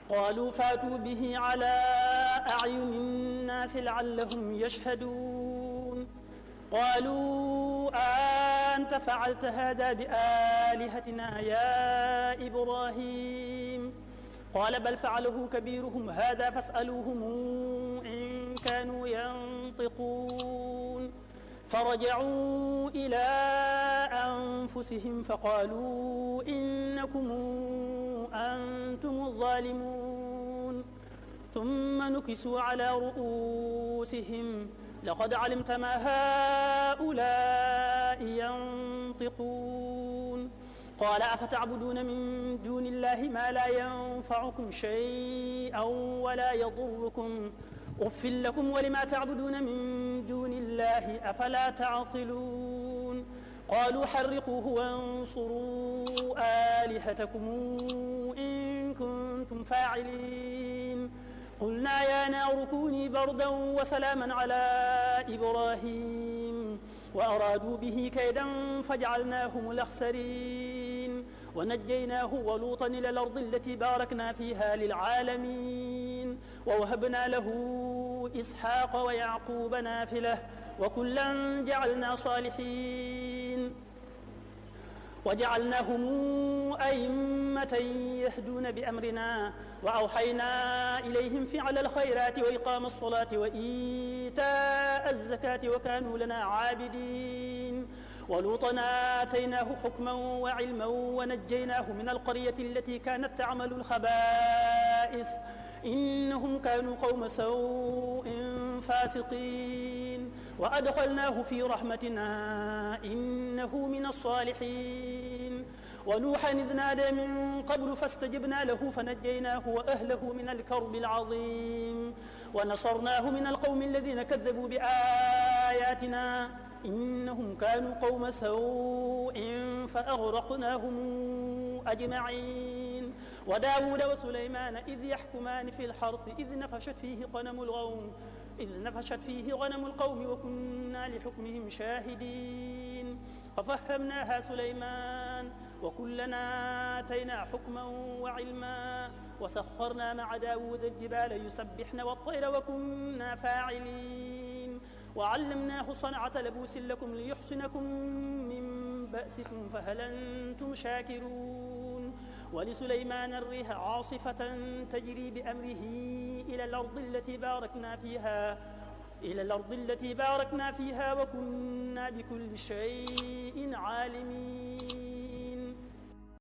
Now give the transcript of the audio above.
قالوا فاتوا به على أعين الناس لعلهم يشهدون قالوا أنت فعلت هذا بآلهتنا يا إبراهيم قال بل فعله كبيرهم هذا فاسألوهم إن كانوا ينطقون فرجعوا إلى أنفسهم فقالوا إنكم أنتم الظالمون ثم نكسوا على رؤوسهم لقد علمت ما هؤلاء ينطقون قال أفتعبدون من دون الله ما لا ينفعكم شيئا ولا يضركم أف لكم ولما تعبدون من دون الله أفلا تعقلون قالوا حرقوه وانصروا آلهتكم إن كنتم فاعلين قلنا يا نار كوني بردا وسلاما على إبراهيم وأرادوا به كيدا فجعلناهم الأخسرين ونجيناه ولوطا إلى الأرض التي باركنا فيها للعالمين ووهبنا له إسحاق ويعقوب نافلة وكلا جعلنا صالحين وجعلناهم أئمة يهدون بأمرنا وأوحينا إليهم فعل الخيرات وإقام الصلاة وإيتاء الزكاة وكانوا لنا عابدين ولوطا آتيناه حكما وعلما ونجيناه من القرية التي كانت تعمل الخبائث إنهم كانوا قوم سوء فاسقين وأدخلناه في رحمتنا إنه من الصالحين ونوحا إذ نادى من قبل فاستجبنا له فنجيناه وأهله من الكرب العظيم ونصرناه من القوم الذين كذبوا بآياتنا إنهم كانوا قوم سوء فأغرقناهم أجمعين وداود وسليمان إذ يحكمان في الحرث إذ نفشت فيه غنم القوم وكنا لحكمهم شاهدين ففهمناها سليمان وكلنا آتينا حكما وعلما وسخرنا مع داود الجبال يسبحن والطير وكنا فاعلين وعلمناه صنعة لبوس لكم ليحصنكم من بأسكم فهل أنتم شاكرون ولسليمان الريح عاصفة تجري بأمره إلى الأرض التي باركنا فيها وكنا بكل شيء عالمين